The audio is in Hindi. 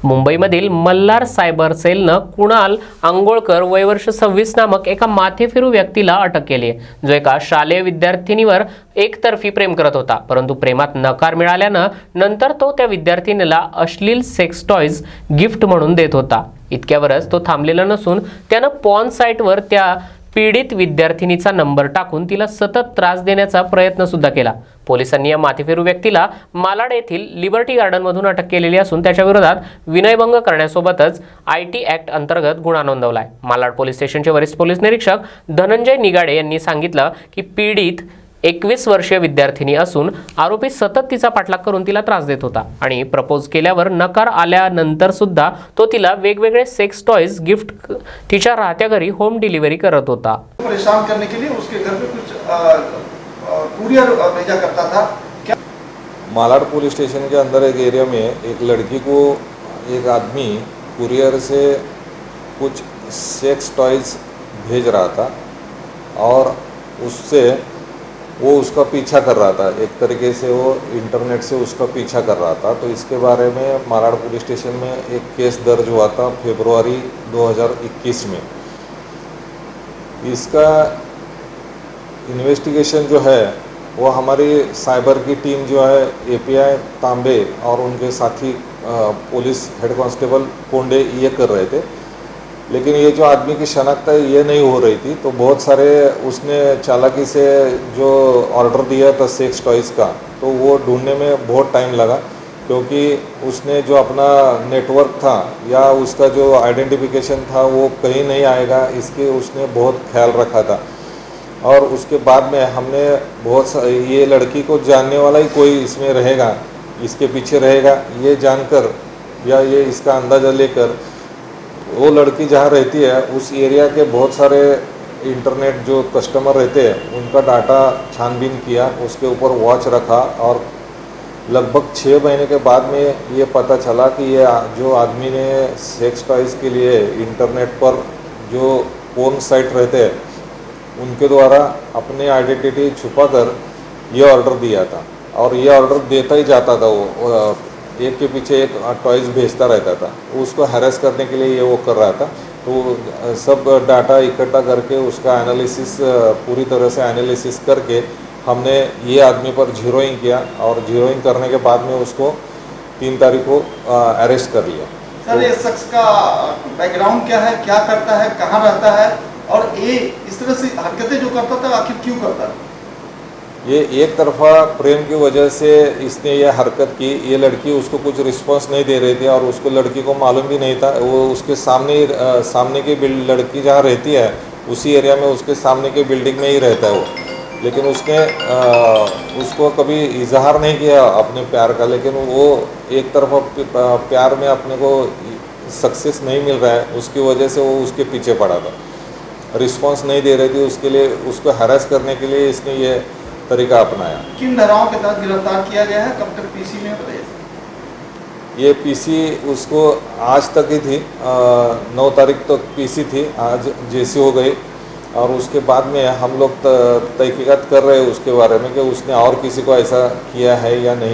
मुंबईमधील मल्हार सायबर सेलनं कुणाल अंगोळकर वय वर्ष 26 नामक एका माथेफिरू व्यक्तीला अटक केली आहे, जो एका शालेय विद्यार्थिनीवर एकतर्फी प्रेम करत होता. परंतु प्रेमात नकार मिळाल्यानं नंतर तो त्या विद्यार्थिनीला अश्लील सेक्स टॉयज गिफ्ट म्हणून देत होता. इतक्यावरच तो थांबलेला नसून त्यानं पॉर्न साईटवर त्या पीडित विद्यार्थिनीचा नंबर टाकून तिला सतत त्रास देण्याचा प्रयत्न सुद्धा केला. पोलिसांनी या माथेफिरू व्यक्तीला मालाड येथील लिबर्टी गार्डनमधून अटक केलेली असून त्याच्या विरोधात विनयभंग करण्यासोबतच IT ॲक्ट अंतर्गत गुन्हा नोंदवलाय. मालाड पोलीस स्टेशनचे वरिष्ठ पोलीस निरीक्षक धनंजय निगाडे यांनी सांगितलं की पीडित 21 वर्षीय विद्यार्थिनी असून आरोपी सतत तिचा पाठलाग करून तिला त्रास देत होता आणि प्रपोज केल्यावर नकार आल्यानंतर सुद्धा तो तिला वेगवेगळे सेक्स टॉयज गिफ्ट तिच्या राहत्या घरी होम डिलिव्हरी करत होता. परेशान करने के लिए उसके घर पे कुछ कुरियर भेजा करता था. क्या मालाड पुलिस स्टेशन के अंदर एक एरिया में एक लड़की को एक आदमी कुरियर से कुछ सेक्स टॉयज भेज रहा था और उससे वो उसका पीछा कर रहा था. एक तरीके से वो इंटरनेट से उसका पीछा कर रहा था. तो इसके बारे में मालाड पुलिस स्टेशन में एक केस दर्ज हुआ था फरवरी 2021 में. इसका इन्वेस्टिगेशन जो है वो हमारी साइबर की टीम जो है API तांबे और उनके साथी पुलिस हेड कांस्टेबल कोंडे ये कर रहे थे. लेकिन ये जो आदमी की शनाख्त है ये नहीं हो रही थी. तो बहुत सारे उसने चालाकी से जो ऑर्डर दिया था सेक्स टॉयज़ का, तो वो ढूंढने में बहुत टाइम लगा, क्योंकि उसने जो अपना नेटवर्क था या उसका जो आइडेंटिफिकेशन था वो कहीं नहीं आएगा, इसके उसने बहुत ख्याल रखा था. और उसके बाद में हमने ये लड़की को जानने वाला ही कोई इसमें रहेगा, इसके पीछे रहेगा, ये जानकर या ये इसका अंदाज़ा लेकर वो लड़की जहाँ रहती है उस एरिया के बहुत सारे इंटरनेट जो कस्टमर रहते हैं उनका डाटा छानबीन किया, उसके ऊपर वॉच रखा और लगभग 6 महीने के बाद में ये पता चला कि ये जो आदमी ने सेक्स टॉयज़ के लिए इंटरनेट पर जो पोर्न साइट रहते हैं उनके द्वारा अपने आइडेंटिटी छुपाकर ये ऑर्डर दिया था. और ये ऑर्डर देता ही जाता था. वो एक के पीछे एक टॉयज़ भेजता रहता था. उसको हैरेस करने के लिए ये वो कर रहा था. तो सब डाटा इकट्ठा करके उसका एनालिसिस पूरी तरह से एनालिसिस करके हमने ये आदमी पर जीरोइंग किया और जीरोइंग करने के बाद में उसको 3 तारीख को अरेस्ट कर लिया. सर, ये शख्स का बैकग्राउंड क्या है, क्या करता है, कहाँ रहता है और ये इस तरह से हरकतें जो करता था आखिर क्यों करता था? ये एक तरफा प्रेम की वजह से इसने ये हरकत की. ये लड़की उसको कुछ रिस्पांस नहीं दे रही थी और उसको लड़की को मालूम भी नहीं था. वो उसके सामने की लड़की जहाँ रहती है उसी एरिया में उसके सामने के बिल्डिंग में ही रहता है वो. लेकिन उसने उसको कभी इजहार नहीं किया अपने प्यार का. लेकिन वो एक तरफा प्यार में अपने को सक्सेस नहीं मिल रहा है, उसकी वजह से वो उसके पीछे पड़ा था. रिस्पांस नहीं दे रही थी, उसके लिए उसको हैरेस करने के लिए इसने ये तरीका अपनाया. किन धाराओं के तहत गिरफ्तार किया गया है, कब तक PC में बताइए? ये PC उसको आज तक ही थी, 9 तारीख तक PC थी, आज JC हो गई. और उसके बाद में हम लोग तहकीकात कर रहे हैं उसके बारे में कि उसने और किसी को ऐसा किया है या नहीं.